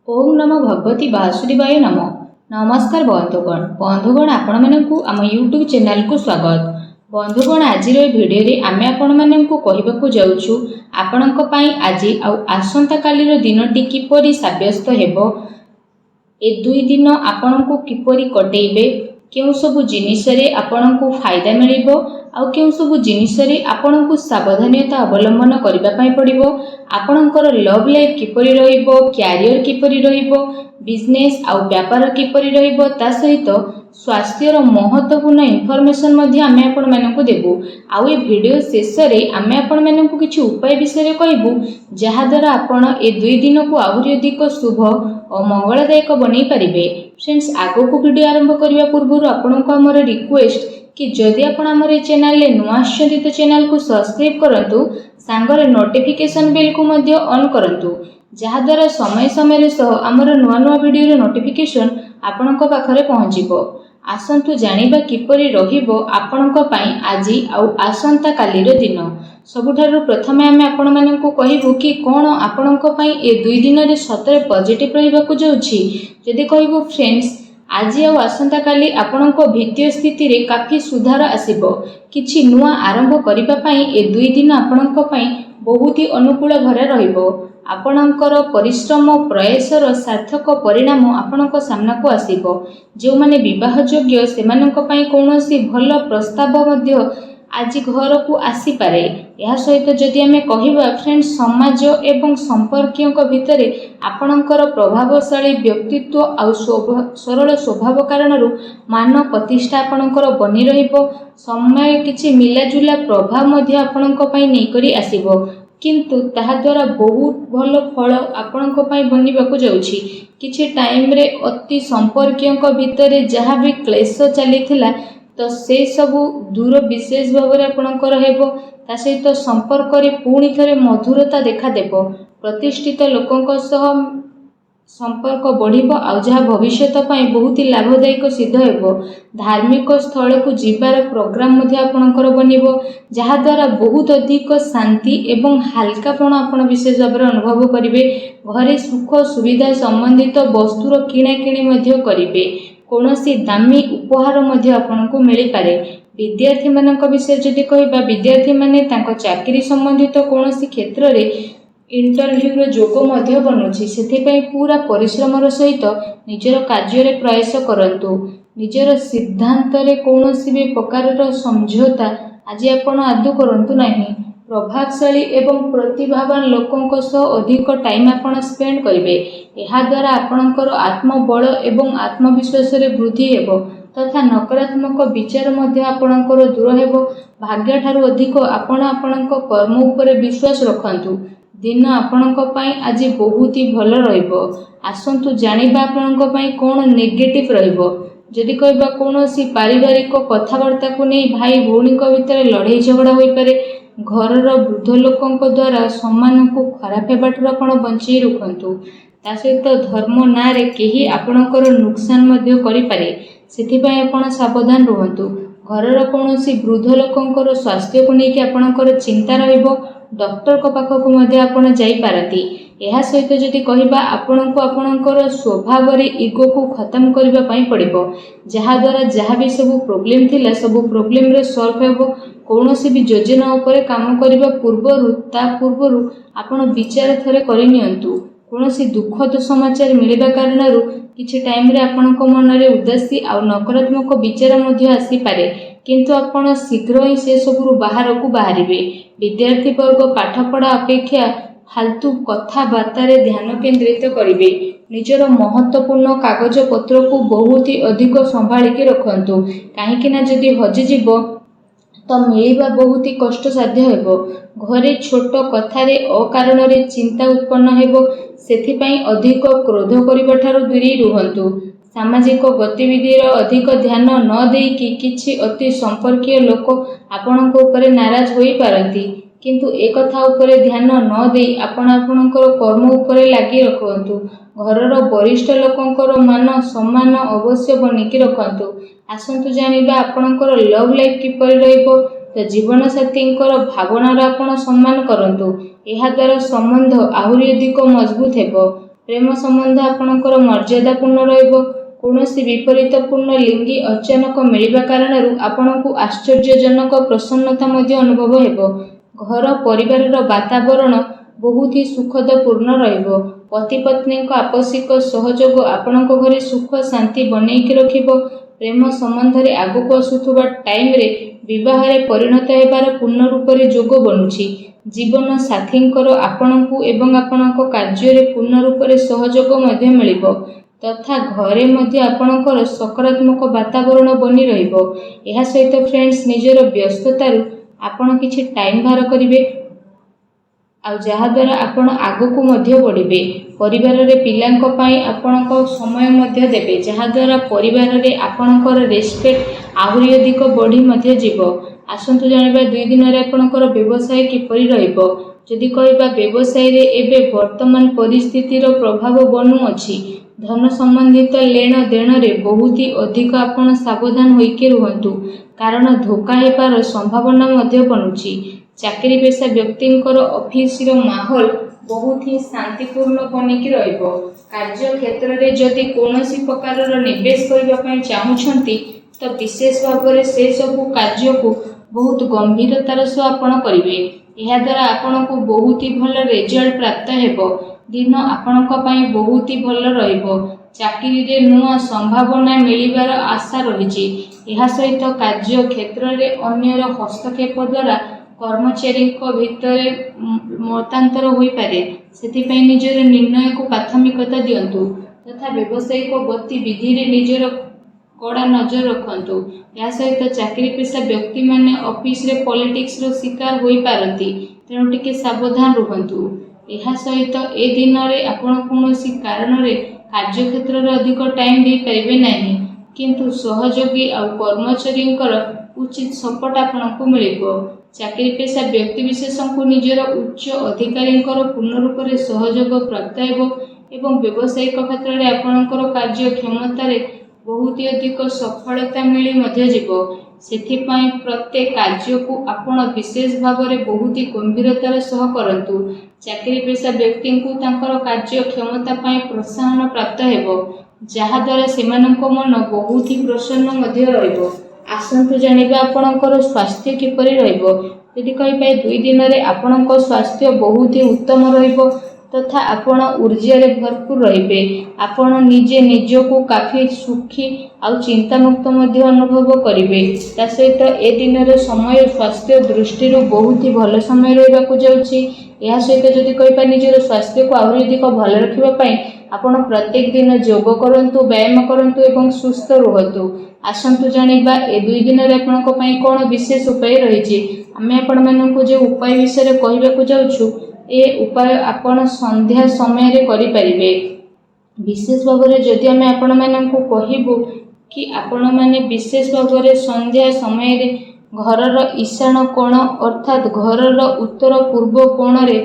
ओम नमो भगवती वासुदेवाय नमो। नमस्कार बंधुगण आपण मानकु आम यूट्यूब चैनल को स्वागत। बंधुगण आज भिडियो रे आमे आपण मानकु कहिबाकु जाउछु आपणक पई आज आसंता कालीर दिनटी किपरि साब्यस्त हेबो, ए दुई दिन आपणकु किपरि कटेइबे, केउ सबु जिनिस रे आपणकु फायदा मिलिबो आउ केउ सबु जिनिस रे आपणकु सावधानता अवलंबन करबा पई पड़िबो, आपणकर लव लाइफ किपरि रहिबो, कैरियर किपरि रहिबो, बिजनेस आउ व्यापार किपरि रहिबो, ता सहित स्वास्थ्यर महत्वपूर्ण इनफॉरमेशन मध्ये आमे आपण मानकु देबु। आउ ए वीडियो शेष रे आमे आपण मानकु किछि उपाय विषय कहबु जहा द्वारा आपण ए दुई दिन को आहुरी अधिक शुभ और मंगलदायक बनै परिबे। फ्रेंड्स, आगो को वीडियो आरंभ करिया पूर्व आपनको हमर रिक्वेस्ट कि जदि आपण हमर ए चैनल ले नुआ आछथि तो चैनल को सब्सक्राइब करंतु, सांगरे नोटिफिकेशन बेल को मध्ये ऑन करंतु, जहा द्वारा समय समय सह हमर नुआ नुआ वीडियो रे नोटिफिकेशन आपणको पाखरे पहुंचिबो। आसंतु जानिबा किपरि रहिबो आपणको पई आजि आउ आसंता कालीर दिन। सबुठारु प्रथमे आमे आपण मानकु कहिबु कि कोन आपणको पई ए दुई दिन रे सतरे पॉजिटिव रहिबाकु जाउछि। जदि कहिबु फ्रेंड्स, आज आउ आसंता काली आपणको वित्तीय स्थिति रे काफी सुधार आसीबो। किछि नुआ आरंभ करिबा पई ए दुई दिन आपणको पई बहुत ही अनुकूल भरे रहिबो। आपणकर परिश्रम प्रयासर सार्थक परिणाम आपणको सामना को आसीबो। जो माने विवाह योग्य सेमानक पई कोनोसी भल प्रस्ताव मध्ये आज घर को आसी पारे। यह सहित जदि आमे कहिबा फ्रेंड्स, समाज एवं संपर्कियों भितर आपणकर प्रभावशाली व्यक्तित्व आउ सरल स्वभाव कारणरू मान प्रतिष्ठा आपणकर बनी रहिबो। समय किछि मिलाजुला प्रभाव मध्ये आपणक पई नै करी आसीबो, किंतु ताहा द्वारा बहुत भल फल आपणक पई बनिबाकु जाउछि। किछि टाइम रे अति संपर्कियों भितर जहा भी क्लेश चलीथिला तो से सबु दूर विशेष भाव में आपणकर हेबो। ता सहित संपर्क रे पुणी थरे मधुरता देखा देबो। प्रतिष्ठित लोकंक सह संपर्क बढ़िबो आउ जहा भविष्यत पई बहुत ही लाभदायक सिद्ध हेबो। धार्मिक स्थल को जीवार प्रोग्राम मध्ये आपणकर बनिबो, जहा द्वारा बहुत अधिक शांति एवं हल्कापन आपण विशेष भाव में अनुभव करिवे। घरे सुख सुविधा संबंधित वस्तुर किणा किणी मध्ये करिवे। कोनोसी दामी उपहार मध्ये आपनको मिली पारे। विद्यार्थी मानक विषय जदि कहिबा, विद्यार्थी माने तांको चाकरी संबंधित कोनोसी क्षेत्र रे इंटरव्यू रो जोगो मध्ये बनुछि। सेथि पई पूरा परिश्रमर सहित निजर कार्य रे प्रयास करंतु। निजर सिद्धांत रे कोनोसी भी प्रकार समझौता आज आपण आदु करंतु नाही। प्रभावशाली एवं प्रतिभावान लोकों सह अधिक टाइम आपण स्पेंड करिवे। एहा द्वारा आपणकर आत्मबल एवं आत्मविश्वास रे वृद्धि हेबो तथा नकारात्मक विचार मध्ये आपणकर दूर हेबो। भाग्य ठारू अधिक आपण आपणक कर्म उपरे विश्वास रखंतु। दिन आपणक पई आज बहुत ही भल रहिबो। आसंतु जानिबा आपणक पई कोन नेगेटिव रहिबो। जदि कहबा कोनोसी पारिवारिक कथावार्ता को नहीं भाई भौणी भितर लड़ाई झगड़ा होई पारे। घरर वृद्ध लोकों द्वारा सम्मान को खराब हेबाटू आपण बंचई रखंतु। ता सहित धर्म ना रे केही आपणकर नुकसान मध्ये करि पारे, सेथि पई आपण सावधान रहंतु। घरर कोनोसी वृद्ध लोकों स्वास्थ्य को लेकिन आपणकर चिंता रहिबो। डॉक्टर को पाखक मध्ये आपण जाई पारती। एहा सहित जदि कहिबा आपणको आपणकर स्वभाव रे ईगो को खत्म करबा पई पड़िबो, जहा द्वारा जहा भी सब प्रॉब्लम थिला सब प्रॉब्लम रे सॉल्व हेबो। कोनोसी भी योजना उपरे काम करबा पूर्वरु आपण विचार थरे करि नियंतु। कोनोसी दुखद समाचार मिलिबा कारणरू किछि टाइम रे आपणको मन रे उदासी आ नकारात्मक विचार मध्ये आसी पारे, किंतु आपण शीघ्र ही से सबरु बाहर को बाहरिबे। विद्यार्थी वर्ग पाठ पढ़ा अपेक्षा फालतू कथाबार्ता रे ध्यान केंद्रित करिवे। निजर महत्वपूर्ण कागज पत्र को बहुत ही अधिक संभाली के रखंतु, काहेकि ना जदि हजि जीवो तो मिलिबा बहुत ही कष्ट साध्य हेबो। घरे छोट कथा रे अकारण रे चिंता उत्पन्न हेबो, सेथि पई अधिक क्रोध करिबा ठारू दूरी रुहंतु। सामाजिक गतिविधि रो अधिक ध्यान न देई कि किछि अति संपर्कीय लोक आपणक उपरे नाराज होई पारंती, किंतु एक कथा उपरे ध्यान न देई आपण आपणकर कर्म उपरे लागि रखंतु। घरर वरिष्ठ लोकंकर मान सम्मान अवश्य बनिकी रखंतु। आसंतु जानिबा आपणकर लव लाइफ किपरि रहिबो। तो जीवन साथींकर भावनार आपण सम्मान करंतु। एहा द्वारा संबंध आहुरी अधिक मजबूत हेबो। ପ୍ରେମ ସମ୍ବନ୍ଧ ଆପଣଙ୍କର ମର୍ଯ୍ୟାଦାପୂର୍ଣ୍ଣ ରହିବ। କୌଣସି ବିପରୀତପୂର୍ଣ୍ଣ ଲିଙ୍ଗୀ ଅଚାନକ ମିଳିବା କାରଣରୁ ଆପଣଙ୍କୁ ଆଶ୍ଚର୍ଯ୍ୟଜନକ ପ୍ରସନ୍ନତା ମଧ୍ୟ ଅନୁଭବ ହେବ। ଘର ପରିବାରର ବାତାବରଣ ବହୁତ ହି ସୁଖଦପୂର୍ଣ୍ଣ ରହିବ। ପତି ପତ୍ନୀଙ୍କ ଆପୋଷିକ ସହଯୋଗ ଆପଣଙ୍କ ଘରେ ସୁଖ ଶାନ୍ତି ବନେଇକି ରଖିବ। ପ୍ରେମ ସମ୍ବନ୍ଧରେ ଆଗକୁ ଆସୁଥିବା ଟାଇମରେ ବିବାହରେ ପରିଣତ ହେବାର ପୂର୍ଣ୍ଣ ରୂପରେ ଯୋଗ ବନୁଛି। ଜୀବନ ସାଥୀଙ୍କର ଆପଣଙ୍କୁ ଏବଂ ଆପଣଙ୍କ କାର୍ଯ୍ୟରେ ପୂର୍ଣ୍ଣ ରୂପରେ ସହଯୋଗ ମଧ୍ୟ ମିଳିବ ତଥା ଘରେ ମଧ୍ୟ ଆପଣଙ୍କର ସକାରାତ୍ମକ ବାତାବରଣ ବନି ରହିବ। ଏହା ସହିତ ଫ୍ରେଣ୍ଡସ୍, ନିଜର ବ୍ୟସ୍ତତାରୁ ଆପଣ କିଛି ଟାଇମ ବାହାର କରିବେ ଆଉ ଯାହାଦ୍ୱାରା ଆପଣ ଆଗକୁ ମଧ୍ୟ ବଢ଼ିବେ। ପରିବାରରେ ପିଲାଙ୍କ ପାଇଁ ଆପଣଙ୍କ ସମୟ ମଧ୍ୟ ଦେବେ, ଯାହାଦ୍ୱାରା ପରିବାରରେ ଆପଣଙ୍କର ରେସ୍ପେକ୍ଟ ଆହୁରି ଅଧିକ ବଢ଼ି ମଧ୍ୟ ଯିବ। ଆସନ୍ତୁ ଜାଣିବା 2 ଦିନରେ ଆପଣଙ୍କର ବ୍ୟବସାୟ କିପରି ରହିବ। ଯଦି କହିବା ବ୍ୟବସାୟରେ ଏବେ ବର୍ତ୍ତମାନ ପରିସ୍ଥିତିର ପ୍ରଭାବ ବନୁଅଛି। ଧନ ସମ୍ବନ୍ଧିତ ଲେଣ ଦେଣରେ ବହୁତ ଅଧିକ ଆପଣ ସାବଧାନ ହୋଇକି ରୁହନ୍ତୁ, କାରଣ ଧୋକା ହେବାର ସମ୍ଭାବନା ମଧ୍ୟ ବନୁଛି। ଚାକିରି ପେଶା ବ୍ୟକ୍ତିଙ୍କର ଅଫିସର ମାହୋଲ ବହୁତ ହିଁ ଶାନ୍ତିପୂର୍ଣ୍ଣ ବନିକି ରହିବ। କାର୍ଯ୍ୟକ୍ଷେତ୍ରରେ ଯଦି କୌଣସି ପ୍ରକାରର ନିବେଶ କରିବା ପାଇଁ ଚାହୁଁଛନ୍ତି ତ ବିଶେଷ ଭାବରେ ସେସବୁ କାର୍ଯ୍ୟକୁ ବହୁତ ଗମ୍ଭୀରତାର ସହ ଆପଣ କରିବେ। ଏହାଦ୍ୱାରା ଆପଣଙ୍କୁ ବହୁତ ହି ଭଲ ରେଜଲ୍ଟ ପ୍ରାପ୍ତ ହେବ। ଦିନ ଆପଣଙ୍କ ପାଇଁ ବହୁତ ହି ଭଲ ରହିବ। ଚାକିରିରେ ନୂଆ ସମ୍ଭାବନା ମିଳିବାର ଆଶା ରହିଛି। ଏହା ସହିତ କାର୍ଯ୍ୟକ୍ଷେତ୍ରରେ ଅନ୍ୟର ହସ୍ତକ୍ଷେପ ଦ୍ୱାରା କର୍ମଚାରୀଙ୍କ ଭିତରେ ମତାନ୍ତର ହୋଇପାରେ। ସେଥିପାଇଁ ନିଜର ନିର୍ଣ୍ଣୟକୁ ପ୍ରାଥମିକତା ଦିଅନ୍ତୁ ତଥା ବ୍ୟବସାୟିକ ଗତିବିଧିରେ ନିଜର କଡ଼ା ନଜର ରଖନ୍ତୁ। ଏହା ସହିତ ଚାକିରି ପେଶା ବ୍ୟକ୍ତିମାନେ ଅଫିସରେ ପଲିଟିକ୍ସର ଶିକାର ହୋଇପାରନ୍ତି, ତେଣୁ ଟିକେ ସାବଧାନ ରୁହନ୍ତୁ। ଏହା ସହିତ ଏ ଦିନରେ ଆପଣ କୌଣସି କାରଣରେ କାର୍ଯ୍ୟକ୍ଷେତ୍ରରେ ଅଧିକ ଟାଇମ ଦେଇପାରିବେ ନାହିଁ, କିନ୍ତୁ ସହଯୋଗୀ ଆଉ କର୍ମଚାରୀଙ୍କର ଉଚିତ ସପୋର୍ଟ ଆପଣଙ୍କୁ ମିଳିବ। ଚାକିରି ପେଶା ବ୍ୟକ୍ତିବିଶେଷଙ୍କୁ ନିଜର ଉଚ୍ଚ ଅଧିକାରୀଙ୍କର ପୂର୍ଣ୍ଣ ରୂପରେ ସହଯୋଗ ପ୍ରାପ୍ତ ହେବ ଏବଂ ବ୍ୟବସାୟିକ କ୍ଷେତ୍ରରେ ଆପଣଙ୍କର କାର୍ଯ୍ୟକ୍ଷମତାରେ ବହୁତ ଅଧିକ ସଫଳତା ମିଳି ମଧ୍ୟ ଯିବ। ସେଥିପାଇଁ ପ୍ରତ୍ୟେକ କାର୍ଯ୍ୟକୁ ଆପଣ ବିଶେଷ ଭାବରେ ବହୁତ ଗମ୍ଭୀରତାର ସହ କରନ୍ତୁ। ଚାକିରି ପେଶା ବ୍ୟକ୍ତିଙ୍କୁ ତାଙ୍କର କାର୍ଯ୍ୟକ୍ଷମତା ପାଇଁ ପ୍ରୋତ୍ସାହନ ପ୍ରାପ୍ତ ହେବ, ଯାହାଦ୍ୱାରା ସେମାନଙ୍କ ମନ ବହୁତ ହି ପ୍ରସନ୍ନ ମଧ୍ୟ ରହିବ। ଆସନ୍ତୁ ଜାଣିବା ଆପଣଙ୍କର ସ୍ୱାସ୍ଥ୍ୟ କିପରି ରହିବ। ଯଦି କହିବେ 2 ଦିନରେ ଆପଣଙ୍କ ସ୍ୱାସ୍ଥ୍ୟ ବହୁତ ହି ଉତ୍ତମ ରହିବ ତଥା ଆପଣ ଊର୍ଜାରେ ଭରପୁର ରହିବେ। ଆପଣ ନିଜେ ନିଜକୁ କାଫି ସୁଖୀ ଆଉ ଚିନ୍ତାମୁକ୍ତ ମଧ୍ୟ ଅନୁଭବ କରିବେ। ତା ସହିତ ଏ ଦିନର ସମୟ ସ୍ୱାସ୍ଥ୍ୟ ଦୃଷ୍ଟିରୁ ବହୁତ ହି ଭଲ ସମୟ ରହିବାକୁ ଯାଉଛି। ଏହା ସହିତ ଯଦି କହିବା ନିଜର ସ୍ୱାସ୍ଥ୍ୟକୁ ଆହୁରି ଅଧିକ ଭଲ ରଖିବା ପାଇଁ ଆପଣ ପ୍ରତ୍ୟେକ ଦିନ ଯୋଗ କରନ୍ତୁ, ବ୍ୟାୟାମ କରନ୍ତୁ ଏବଂ ସୁସ୍ଥ ରୁହନ୍ତୁ। ଆସନ୍ତୁ ଜାଣିବା ଏ 2 ଦିନରେ ଆପଣଙ୍କ ପାଇଁ କ'ଣ ବିଶେଷ ଉପାୟ ରହିଛି। ଆମେ ଆପଣମାନଙ୍କୁ ଯେଉଁ ଉପାୟ ବିଷୟରେ କହିବାକୁ ଯାଉଛୁ, ଏ ଉପାୟ ଆପଣ ସନ୍ଧ୍ୟା ସମୟରେ କରିପାରିବେ। ବିଶେଷ ଭାବରେ ଯଦି ଆମେ ଆପଣମାନଙ୍କୁ କହିବୁ କି ଆପଣମାନେ ବିଶେଷ ଭାବରେ ସନ୍ଧ୍ୟା ସମୟରେ ଘରର ଈଶାନ କୋଣ ଅର୍ଥାତ୍ ଘରର ଉତ୍ତର ପୂର୍ବ କୋଣରେ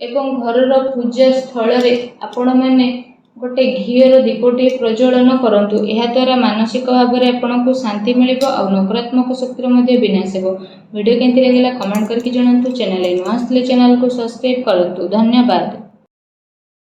ଏବଂ ଘରର ପୂଜା ସ୍ଥଳରେ ଆପଣମାନେ ଗୋଟେ ଘିଅର ଦୀପଟିଏ ପ୍ରଜ୍ୱଳନ କରନ୍ତୁ। ଏହାଦ୍ୱାରା ମାନସିକ ଭାବରେ ଆପଣଙ୍କୁ ଶାନ୍ତି ମିଳିବ ଆଉ ନକାରାତ୍ମକ ଶକ୍ତିର ମଧ୍ୟ ବିନାଶ ହେବ। ଭିଡ଼ିଓ କେମିତି ଲାଗିଲା କମେଣ୍ଟ କରିକି ଜଣାନ୍ତୁ। ଚ୍ୟାନେଲରେ ନୂଆ ଆସିଥିଲେ ଚ୍ୟାନେଲକୁ ସବସ୍କ୍ରାଇବ୍ କରନ୍ତୁ। ଧନ୍ୟବାଦ।